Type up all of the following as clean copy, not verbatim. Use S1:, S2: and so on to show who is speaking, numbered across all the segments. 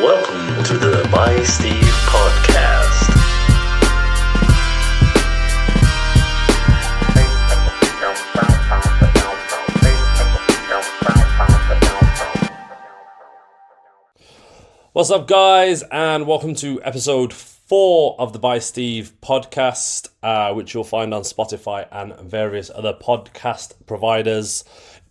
S1: Welcome to the By Steve podcast.
S2: What's up, guys, and welcome to episode 4 of the By Steve podcast, which you'll find on Spotify and various other podcast providers.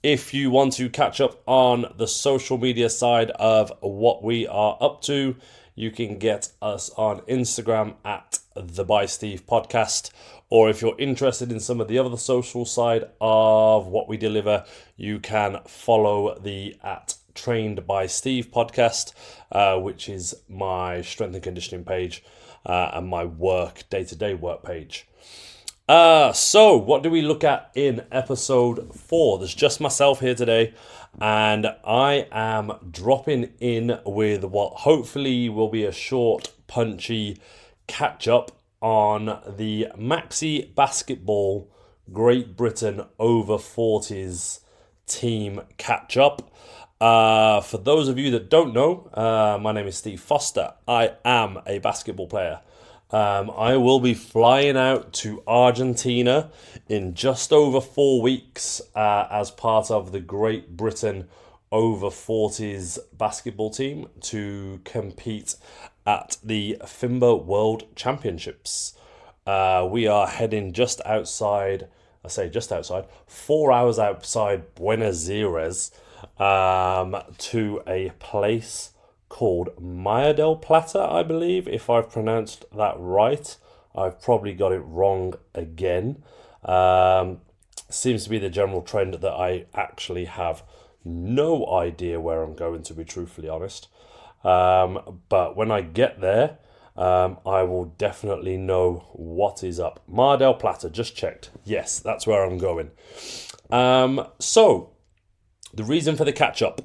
S2: If you want to catch up on the social media side of what we are up to, you can get us on Instagram at the By Steve podcast. Or if you're interested in some of the other social side of what we deliver, you can follow the at Trained by Steve podcast, which is my strength and conditioning page and my day-to-day work page. So what do we look at in episode 4? There's just myself here today, and I am dropping in with what hopefully will be a short, punchy catch-up on the Maxi Basketball Great Britain over 40s team catch-up. For those of you that don't know, my name is Steve Foster. I am a basketball player. I will be flying out to Argentina in just over 4 weeks as part of the Great Britain over 40s basketball team to compete at the FIBA World Championships. We are heading just outside, 4 hours outside Buenos Aires, to a place called Mar del Plata, I believe. If I've pronounced that right, I've probably got it wrong again. Seems to be the general trend that I actually have no idea where I'm going, to be truthfully honest. But when I get there, I will definitely know what is up. Mar del Plata, just checked. Yes, that's where I'm going. So the reason for the catch-up.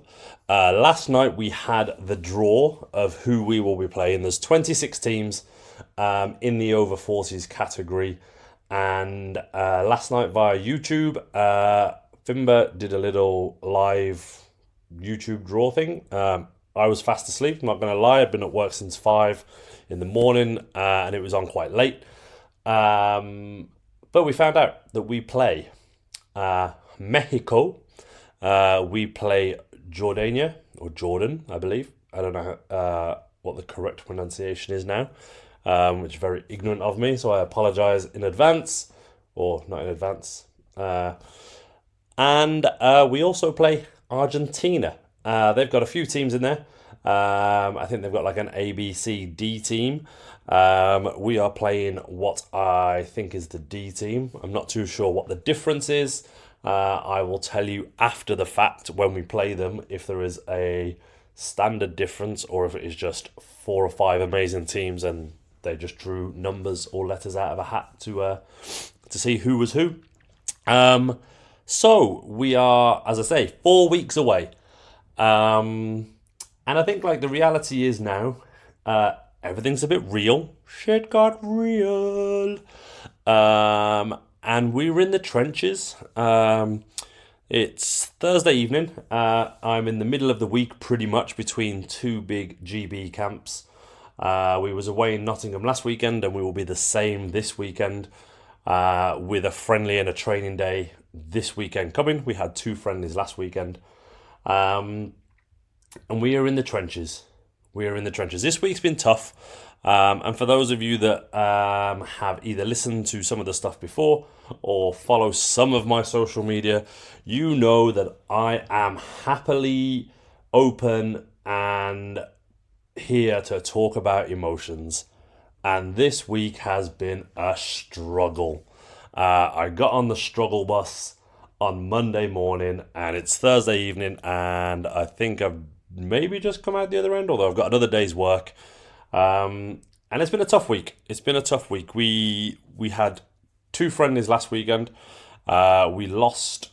S2: Last night we had the draw of who we will be playing. There's 26 teams in the over 40s category. And last night via YouTube, FIBA did a little live YouTube draw thing. I was fast asleep, I'm not going to lie. I'd been at work since 5 in the morning and it was on quite late. But we found out that we play Mexico. We play Jordania, or Jordan, I believe. I don't know what the correct pronunciation is now, which is very ignorant of me, so I apologise in advance, or not in advance. And we also play Argentina. They've got a few teams in there. I think they've got like an A, B, C, D team. We are playing what I think is the D team. I'm not too sure what the difference is. I will tell you after the fact when we play them if there is a standard difference or if it is just 4 or 5 amazing teams and they just drew numbers or letters out of a hat to see who was who. So we are, as I say, 4 weeks away. And I think like the reality is now, everything's a bit real. Shit got real. And we were in the trenches. It's Thursday evening. I'm in the middle of the week pretty much between 2 big GB camps. We was away in Nottingham last weekend and we will be the same this weekend with a friendly and a training day this weekend coming. We had 2 friendlies last weekend. And we are in the trenches. This week's been tough. And for those of you that have either listened to some of the stuff before or follow some of my social media, you know that I am happily open and here to talk about emotions. And this week has been a struggle. I got on the struggle bus on Monday morning and it's Thursday evening and I think I've maybe just come out the other end, although I've got another day's work. And it's been a tough week. We had 2 friendlies last weekend. We lost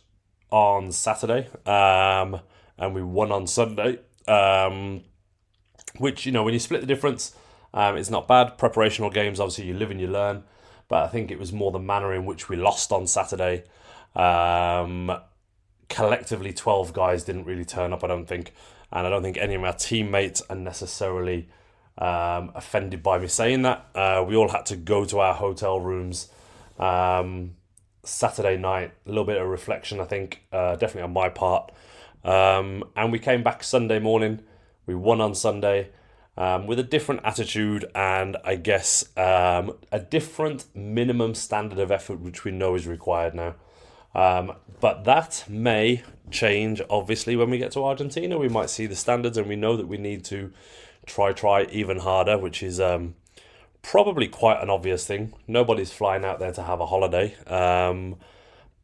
S2: on Saturday, and we won on Sunday. Which, you know, when you split the difference, it's not bad. Preparational games, obviously, you live and you learn. But I think it was more the manner in which we lost on Saturday. collectively 12 guys didn't really turn up, I don't think. And I don't think any of my teammates are necessarily offended by me saying that. We all had to go to our hotel rooms Saturday night. A little bit of reflection, I think, definitely on my part. And we came back Sunday morning. We won on Sunday with a different attitude and I guess a different minimum standard of effort, which we know is required now. But that may change, obviously, when we get to Argentina. We might see the standards and we know that we need to try even harder, which is probably quite an obvious thing. Nobody's flying out there to have a holiday.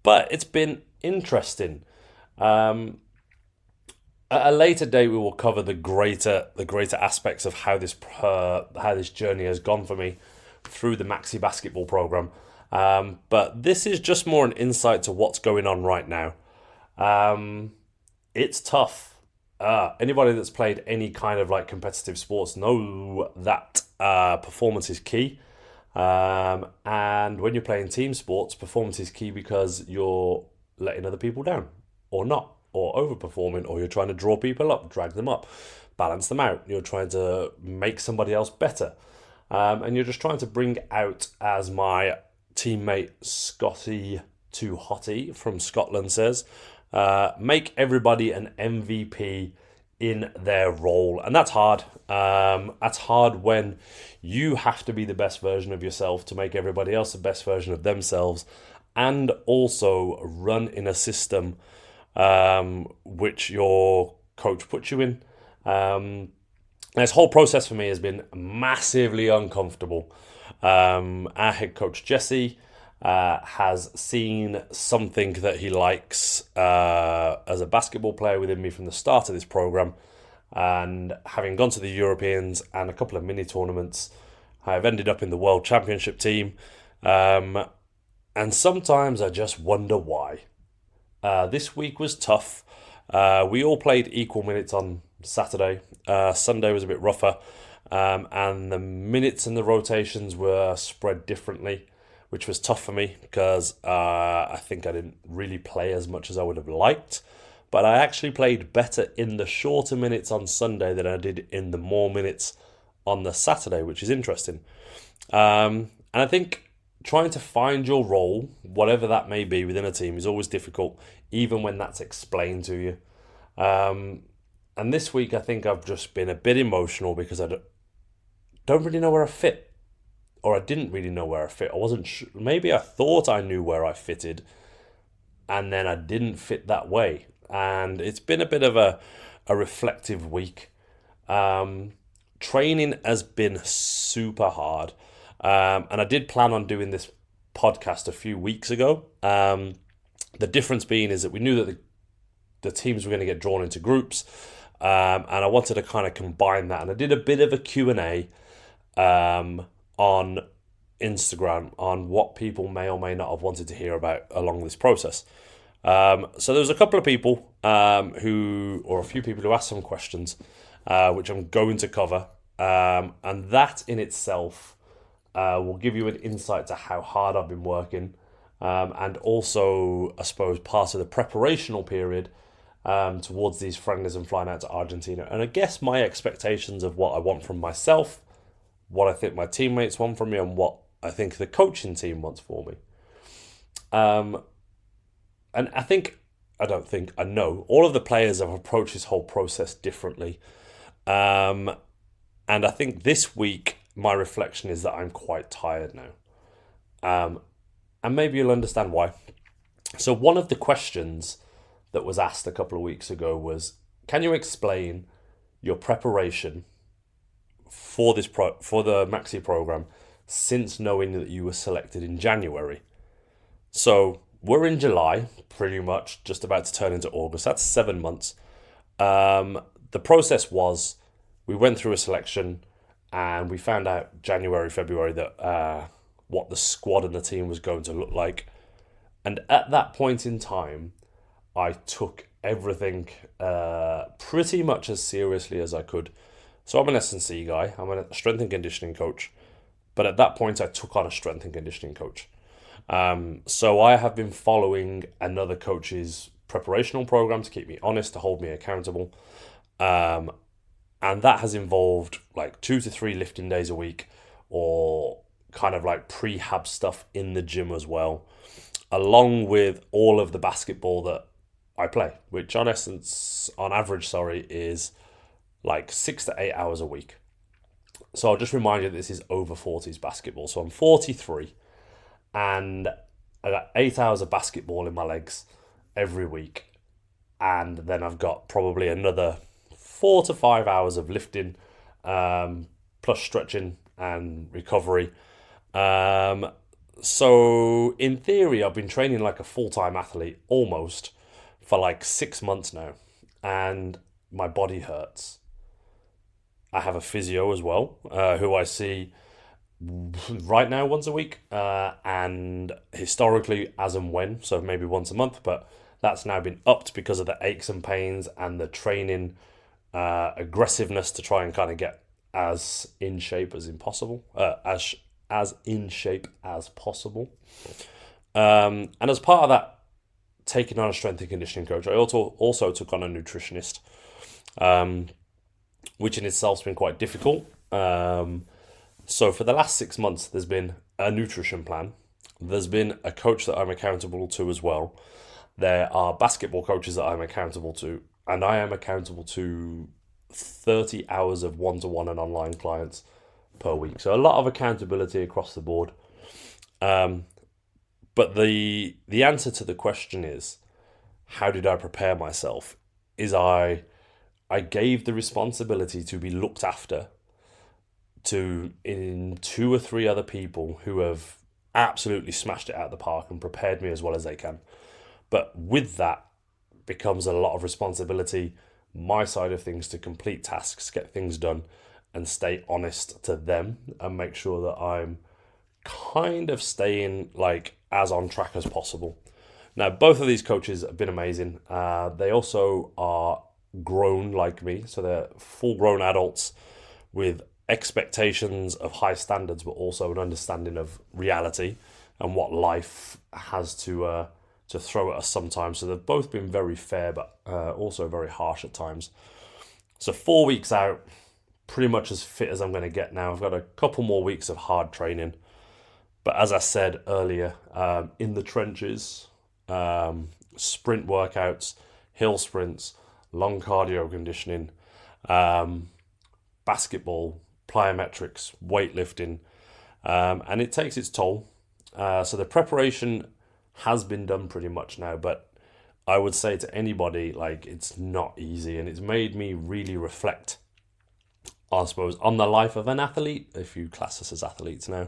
S2: But it's been interesting. At a later date, we will cover the greater aspects of how this journey has gone for me through the Maxi basketball program. But this is just more an insight to what's going on right now. It's tough. Anybody that's played any kind of like competitive sports know that performance is key. And when you're playing team sports, performance is key because you're letting other people down or not, or overperforming, or you're trying to draw people up, drag them up, balance them out. You're trying to make somebody else better. And you're just trying to bring out, as my teammate Scotty Too Hottie from Scotland says, make everybody an MVP in their role. And that's hard. That's hard when you have to be the best version of yourself to make everybody else the best version of themselves, and also run in a system which your coach puts you in. This whole process for me has been massively uncomfortable. Our head coach Jesse has seen something that he likes as a basketball player within me from the start of this program, and having gone to the Europeans and a couple of mini tournaments, I've ended up in the World Championship team, and sometimes I just wonder why. This week was tough. We all played equal minutes on Saturday. Sunday was a bit rougher, and the minutes and the rotations were spread differently, which was tough for me because I think I didn't really play as much as I would have liked. But I actually played better in the shorter minutes on Sunday than I did in the more minutes on the Saturday, which is interesting. And I think trying to find your role, whatever that may be within a team, is always difficult, even when that's explained to you. And this week, I think I've just been a bit emotional because I don't really know where I fit. Or I didn't really know where I fit. I wasn't sure. Maybe I thought I knew where I fitted, and then I didn't fit that way. And it's been a bit of a reflective week. Training has been super hard. And I did plan on doing this podcast a few weeks ago. The difference being is that we knew that the teams were going to get drawn into groups. And I wanted to kind of combine that. And I did a bit of a Q&A on Instagram on what people may or may not have wanted to hear about along this process. So there was a couple of people or a few people who asked some questions, which I'm going to cover. And that in itself will give you an insight to how hard I've been working. And also, I suppose, part of the preparational period towards these friendlies and flying out to Argentina. And I guess my expectations of what I want from myself, what I think my teammates want from me, and what I think the coaching team wants for me. And I know all of the players have approached this whole process differently. And I think this week, my reflection is that I'm quite tired now. And maybe you'll understand why. So one of the questions that was asked a couple of weeks ago was, can you explain your preparation for the Maxi program since knowing that you were selected in January? So we're in July, pretty much, just about to turn into August. That's 7 months. The process was, we went through a selection and we found out January, February that what the squad and the team was going to look like. And at that point in time, I took everything pretty much as seriously as I could. So I'm an S&C guy. I'm a strength and conditioning coach. But at that point, I took on a strength and conditioning coach. So I have been following another coach's preparational program to keep me honest, to hold me accountable. And that has involved like 2 to 3 lifting days a week, or kind of like prehab stuff in the gym as well, along with all of the basketball that I play, which on average, is like 6 to 8 hours a week. So I'll just remind you that this is over 40s basketball. So I'm 43 and I got 8 hours of basketball in my legs every week. And then I've got probably another 4 to 5 hours of lifting, plus stretching and recovery. So in theory, I've been training like a full-time athlete almost for like 6 months now, and my body hurts. I have a physio as well, who I see right now once a week, and historically as and when, so maybe once a month, but that's now been upped because of the aches and pains and the training aggressiveness to try and kind of get as in shape as possible. And as part of that, taking on a strength and conditioning coach, I also took on a nutritionist, which in itself has been quite difficult. So for the last 6 months, there's been a nutrition plan. There's been a coach that I'm accountable to as well. There are basketball coaches that I'm accountable to, and I am accountable to 30 hours of one-to-one and online clients per week. So a lot of accountability across the board. But the answer to the question is, how did I prepare myself? Is I gave the responsibility to be looked after in 2 or 3 other people who have absolutely smashed it out of the park and prepared me as well as they can. But with that becomes a lot of responsibility, my side of things, to complete tasks, get things done, and stay honest to them and make sure that I'm kind of staying like as on track as possible. Now, both of these coaches have been amazing. They also are grown like me, so they're full-grown adults with expectations of high standards, but also an understanding of reality and what life has to throw at us sometimes. So they've both been very fair, but also very harsh at times. So 4 weeks out, pretty much as fit as I'm going to get now. I've got a couple more weeks of hard training. But as I said earlier, in the trenches, sprint workouts, hill sprints, long cardio conditioning, basketball, plyometrics, weightlifting, and it takes its toll. So the preparation has been done pretty much now, but I would say to anybody, like, it's not easy, and it's made me really reflect, I suppose, on the life of an athlete, if you class us as athletes now.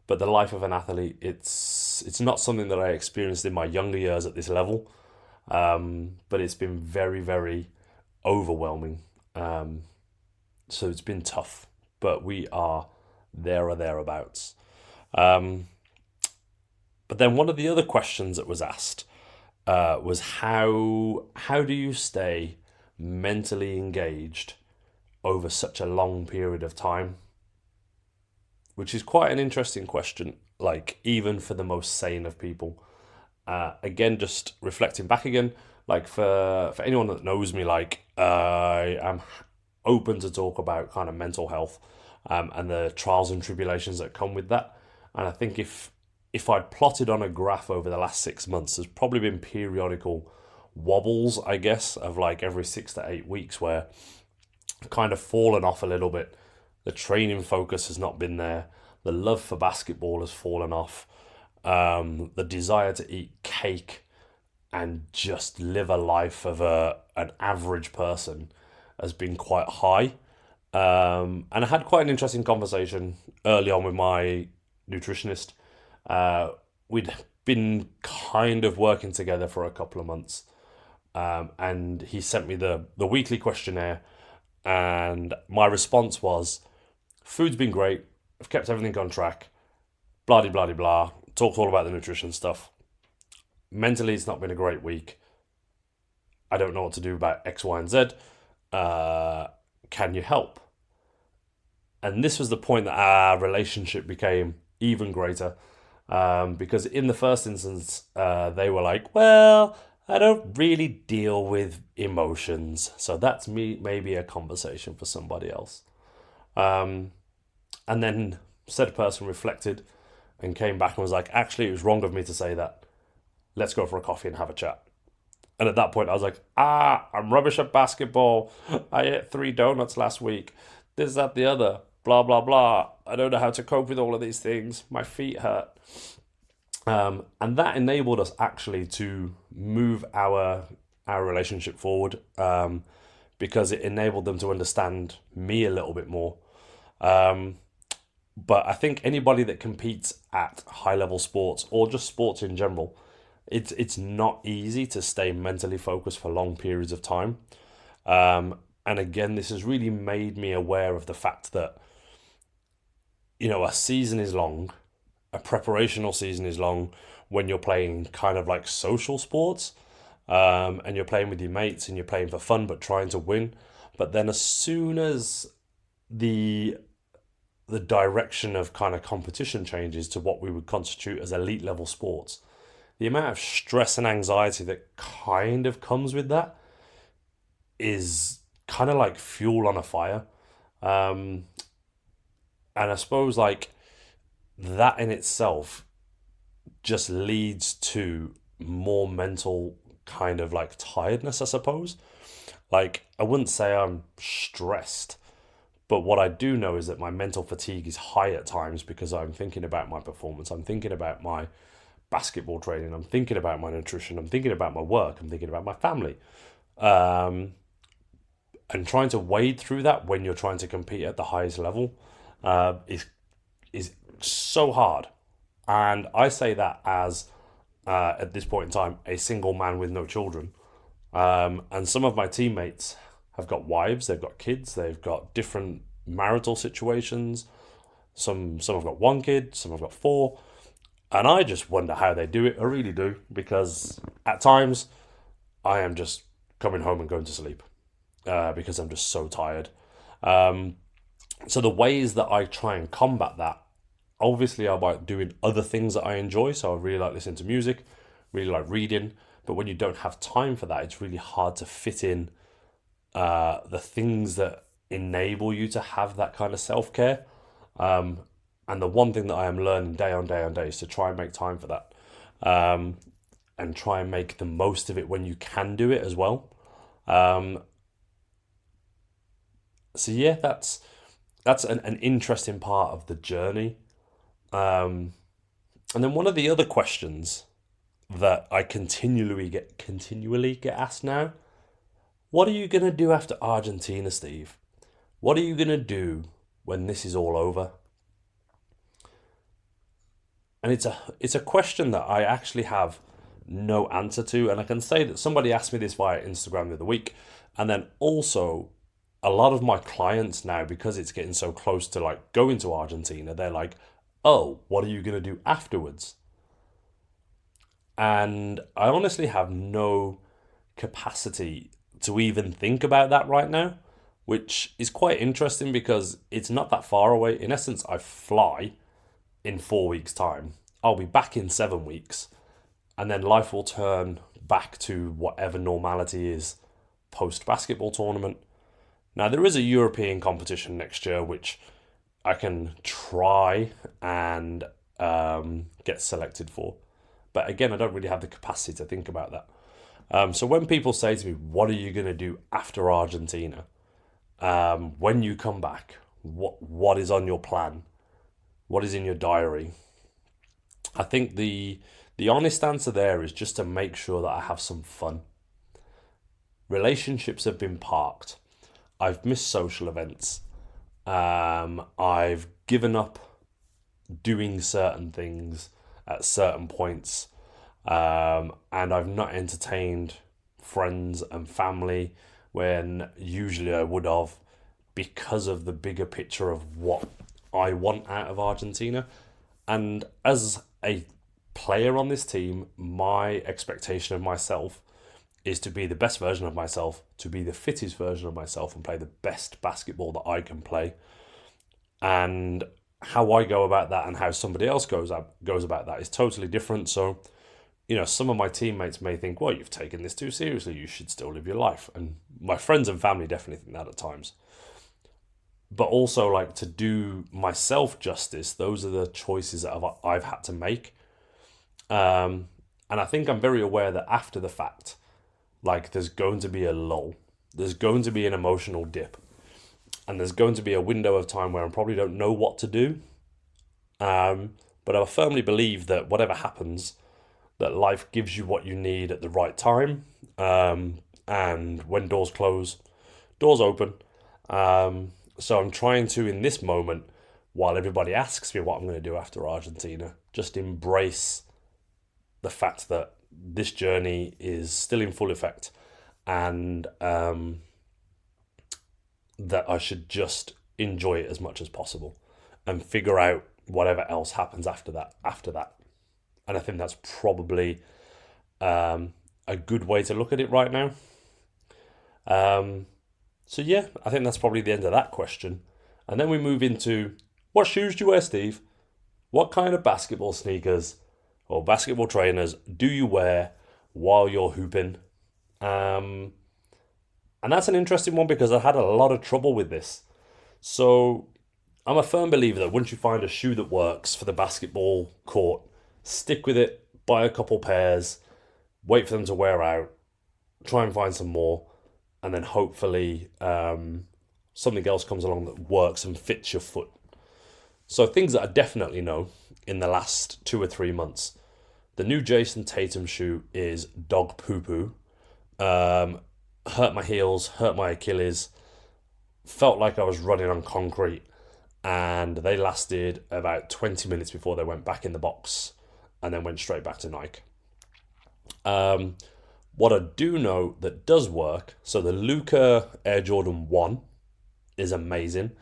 S2: But the life of an athlete, it's not something that I experienced in my younger years at this level, but it's been very, very overwhelming. So it's been tough, but we are there or thereabouts. But then one of the other questions that was asked was how do you stay mentally engaged over such a long period of time? Which is quite an interesting question, like even for the most sane of people. Again, just reflecting back again, like for anyone that knows me, like I am open to talk about kind of mental health and the trials and tribulations that come with that. And I think if I'd plotted on a graph over the last 6 months, there's probably been periodical wobbles, I guess, of like every 6 to 8 weeks where I've kind of fallen off a little bit. The training focus has not been there. The love for basketball has fallen off. The desire to eat cake and just live a life of an average person has been quite high. And I had quite an interesting conversation early on with my nutritionist. We'd been kind of working together for a couple of months. And he sent me the weekly questionnaire. And my response was, food's been great. I've kept everything on track. Blah, blah, blah, blah. Talked all about the nutrition stuff. Mentally, it's not been a great week. I don't know what to do about X, Y, and Z. Can you help? And this was the point that our relationship became even greater. Because in the first instance, they were like, well, I don't really deal with emotions, so that's me maybe a conversation for somebody else. Um, and then said person reflected and came back and was like, actually, it was wrong of me to say that. Let's go for a coffee and have a chat. And at that point, I was like, I'm rubbish at basketball. I ate 3 donuts last week. This, that, the other. Blah, blah, blah. I don't know how to cope with all of these things. My feet hurt. And that enabled us actually to move our relationship forward, because it enabled them to understand me a little bit more. But I think anybody that competes at high level sports or just sports in general, it's not easy to stay mentally focused for long periods of time. And again, this has really made me aware of the fact that, a season is long, a preparational season is long when you're playing kind of like social sports, and you're playing with your mates and you're playing for fun but trying to win. But then as soon as the the direction of kind of competition changes to what we would constitute as elite level sports, the amount of stress and anxiety that kind of comes with that is kind of like fuel on a fire. Um, and I suppose like that in itself just leads to more mental kind of like tiredness, I suppose. Like, I wouldn't say I'm stressed, but what I do know is that my mental fatigue is high at times because I'm thinking about my performance, I'm thinking about my basketball training, I'm thinking about my nutrition, I'm thinking about my work, I'm thinking about my family. Um, and trying to wade through that when you're trying to compete at the highest level is so hard. And I say that as, at this point in time, a single man with no children. And some of my teammates have got wives, they've got kids, they've got different marital situations. Some have got one kid, some have got four. And I just wonder how they do it. I really do, because at times I am just coming home and going to sleep, because I'm just so tired. Um, so the ways that I try and combat that, obviously, are by doing other things that I enjoy. So I really like listening to music, really like reading. But when you don't have time for that, it's really hard to fit in the things that enable you to have that kind of self care. Um, and the one thing that I am learning day on day on day is to try and make time for that, um, and try and make the most of it when you can do it as well. Um, so yeah, that's an interesting part of the journey. Um, and then one of the other questions that I continually get asked now: what are you gonna do after Argentina, Steve? What are you gonna do when this is all over? And it's a question that I actually have no answer to, and I can say that somebody asked me this via Instagram the other week, and then also a lot of my clients now, because it's getting so close to like going to Argentina, they're like, "Oh, what are you gonna do afterwards?" And I honestly have no capacity to even think about that right now, which is quite interesting because it's not that far away. In essence, I fly in 4 weeks' time. I'll be back in 7 weeks, and then life will turn back to whatever normality is post basketball tournament. Now, there is a European competition next year, which I can try and get selected for. But again, I don't really have the capacity to think about that. So when people say to me, "What are you going to do after Argentina? When you come back, what is on your plan? What is in your diary?" I think the honest answer there is just to make sure that I have some fun. Relationships have been parked. I've missed social events. I've given up doing certain things at certain points, and I've not entertained friends and family when usually I would have, because of the bigger picture of what I want out of Argentina. And as a player on this team, my expectation of myself is to be the best version of myself, to be the fittest version of myself, and play the best basketball that I can play. And how I go about that and how somebody else goes about that is totally different. So some of my teammates may think, well, you've taken this too seriously. You should still live your life. And my friends and family definitely think that at times. But also, like, to do myself justice, those are the choices that I've had to make. And I think I'm very aware that after the fact, like, there's going to be a lull. There's going to be an emotional dip. And there's going to be a window of time where I probably don't know what to do. But I firmly believe that whatever happens, that life gives you what you need at the right time. And when doors close, doors open. So I'm trying to, in this moment, while everybody asks me what I'm going to do after Argentina, just embrace the fact that this journey is still in full effect, and that I should just enjoy it as much as possible and figure out whatever else happens after that. And I think that's probably a good way to look at it right now. So yeah, I think that's probably the end of that question. And then we move into, what shoes do you wear, Steve? What kind of basketball sneakers or basketball trainers do you wear while you're hooping? And that's an interesting one because I had a lot of trouble with this. So I'm a firm believer that once you find a shoe that works for the basketball court, stick with it, buy a couple pairs, wait for them to wear out, try and find some more, and then hopefully something else comes along that works and fits your foot. So things that I definitely know in the last 2 or 3 months. The new Jason Tatum shoe is dog poo-poo. Hurt my heels, hurt my Achilles. Felt like I was running on concrete. And they lasted about 20 minutes before they went back in the box and then went straight back to Nike. What I do know that does work, so the Luka Air Jordan 1 is amazing.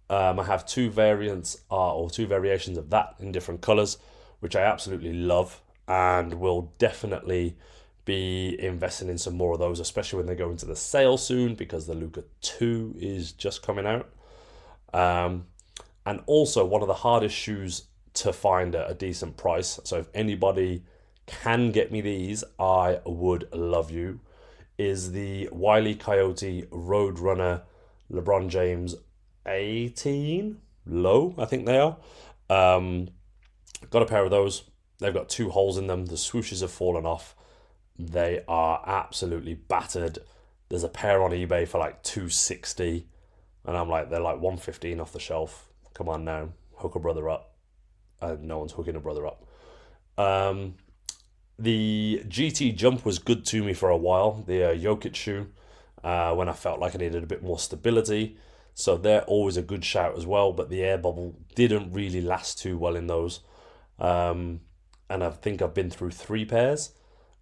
S2: I have two variations of that in different colours, which I absolutely love, and will definitely be investing in some more of those, especially when they go into the sale soon, because the Luka 2 is just coming out. And also one of the hardest shoes to find at a decent price. So if anybody can get me these, I would love you, is the Wile E. Coyote Roadrunner LeBron James 18 low, I think they are. Got a pair of those. They've got 2 holes in them. The swooshes have fallen off. They are absolutely battered. There's a pair on eBay for like $260, and I'm like, they're like $115 off the shelf. Come on now, hook a brother up. No one's hooking a brother up. The GT Jump was good to me for a while, the Jokic shoe, when I felt like I needed a bit more stability. So they're always a good shout as well, but the air bubble didn't really last too well in those. And I think I've been through 3 pairs.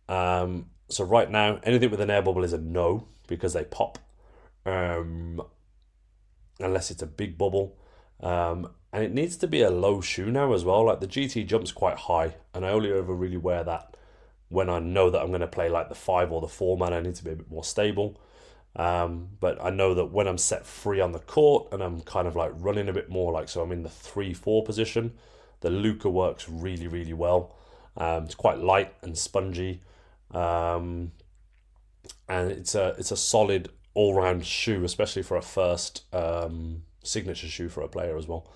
S2: So right now, anything with an air bubble is a no, because they pop. Unless it's a big bubble. And it needs to be a low shoe now as well. Like the GT Jump's quite high, and I only ever really wear that when I know that I'm going to play like the 5 or the 4 man. I need to be a bit more stable. But I know that when I'm set free on the court and I'm kind of like running a bit more, like, so I'm in the 3-4 position, the Luka works really, really well. It's quite light and spongy. And it's a solid all-round shoe, especially for a first signature shoe for a player as well.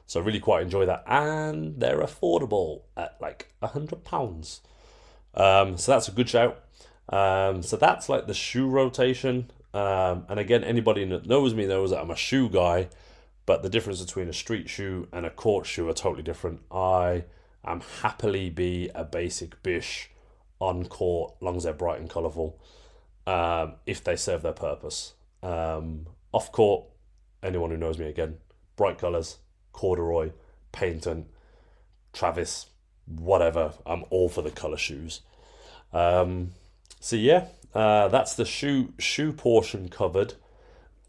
S2: So I really quite enjoy that, and they're affordable at like £100. So that's a good shout. So that's like the shoe rotation. And again, anybody that knows me knows that I'm a shoe guy, but the difference between a street shoe and a court shoe are totally different. I am happily be a basic bish on court, long as they're bright and colourful, if they serve their purpose. Off court, anyone who knows me, again, bright colours, corduroy, patent, Travis, whatever. I'm all for the colour shoes. So yeah, that's the shoe portion covered.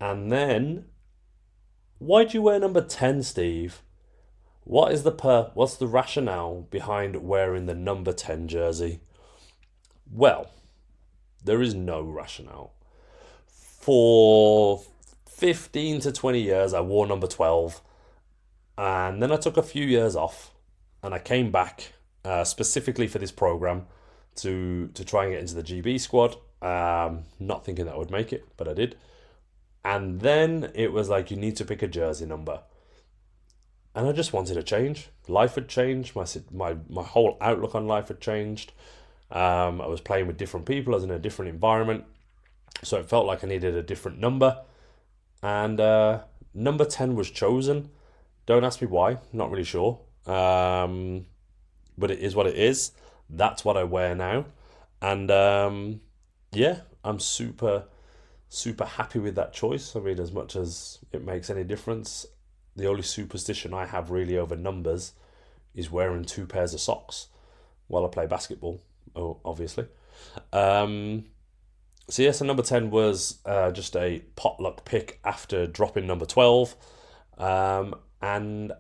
S2: And then, why do you wear number 10, Steve? What's the rationale behind wearing the number 10 jersey? Well, there is no rationale. For 15 to 20 years, I wore number 12. And then I took a few years off. And I came back specifically for this program to try and get into the GB squad. Not thinking that I would make it, but I did. And then it was like, you need to pick a jersey number. And I just wanted a change. Life had changed. My whole outlook on life had changed. I was playing with different people. I was in a different environment. So it felt like I needed a different number. And number 10 was chosen. Don't ask me why. Not really sure. But it is what it is. That's what I wear now. And yeah, I'm super happy with that choice. I mean, as much as it makes any difference, the only superstition I have really over numbers is wearing 2 pairs of socks while I play basketball, obviously. So yes, number 10 was just a potluck pick after dropping number 12. And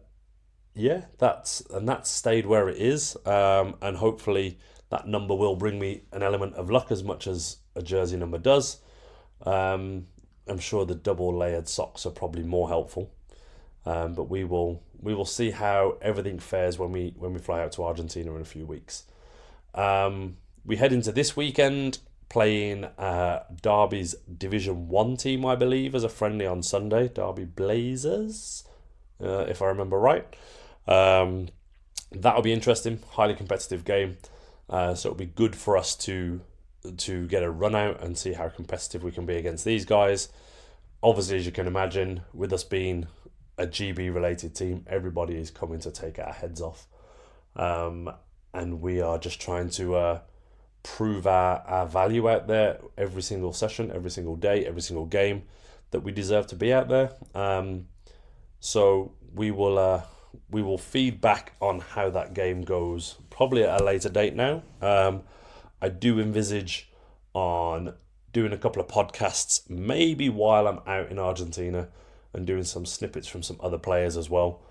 S2: yeah, that's stayed where it is. And hopefully that number will bring me an element of luck as much as a jersey number does. I'm sure the double layered socks are probably more helpful. But we will see how everything fares when we fly out to Argentina in a few weeks. We head into this weekend playing Derby's Division 1 team, I believe, as a friendly on Sunday. Derby Blazers, if I remember right. That'll be interesting. Highly competitive game. So it'll be good for us to get a run out and see how competitive we can be against these guys. Obviously, as you can imagine, with us being a GB related team, everybody is coming to take our heads off. And we are just trying to prove our value out there every single session, every single day, every single game, that we deserve to be out there. So we will feed back on how that game goes probably at a later date now. I do envisage on doing a couple of podcasts maybe while I'm out in Argentina and doing some snippets from some other players as well,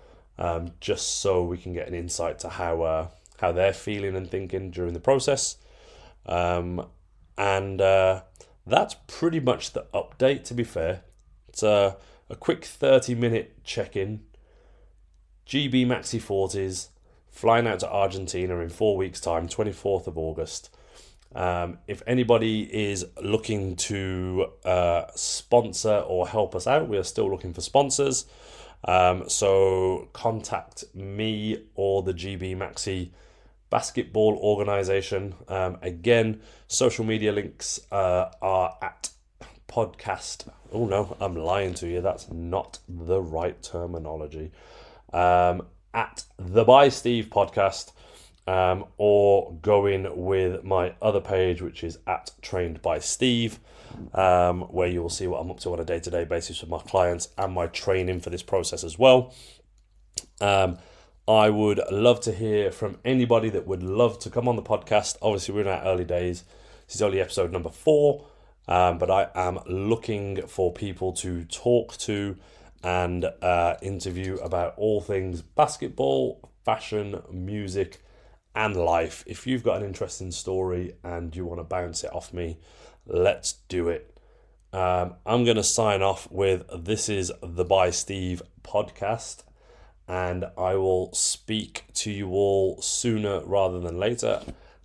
S2: just so we can get an insight to how they're feeling and thinking during the process. And that's pretty much the update, to be fair. It's a quick 30-minute check-in. GB Maxi 40s, flying out to Argentina in 4 weeks' time, 24th of August. If anybody is looking to sponsor or help us out, we are still looking for sponsors. So contact me or the GB Maxi basketball organization. Again, social media links are at podcast. Oh no, I'm lying to you. That's not the right terminology. At the By Steve podcast. Or going with my other page, which is at Trained by Steve, where you will see what I'm up to on a day-to-day basis with my clients and my training for this process as well. I would love to hear from anybody that would love to come on the podcast. Obviously, we're in our early days. This is only episode number 4, but I am looking for people to talk to and interview about all things basketball, fashion, music, and life. If you've got an interesting story and you want to bounce it off me, let's do it. I'm going to sign off with this is the By Steve podcast, and I will speak to you all sooner rather than later.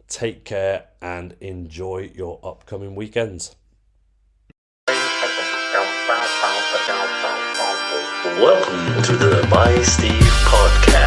S2: Take care and enjoy your upcoming weekends.
S1: Welcome to the By Steve podcast.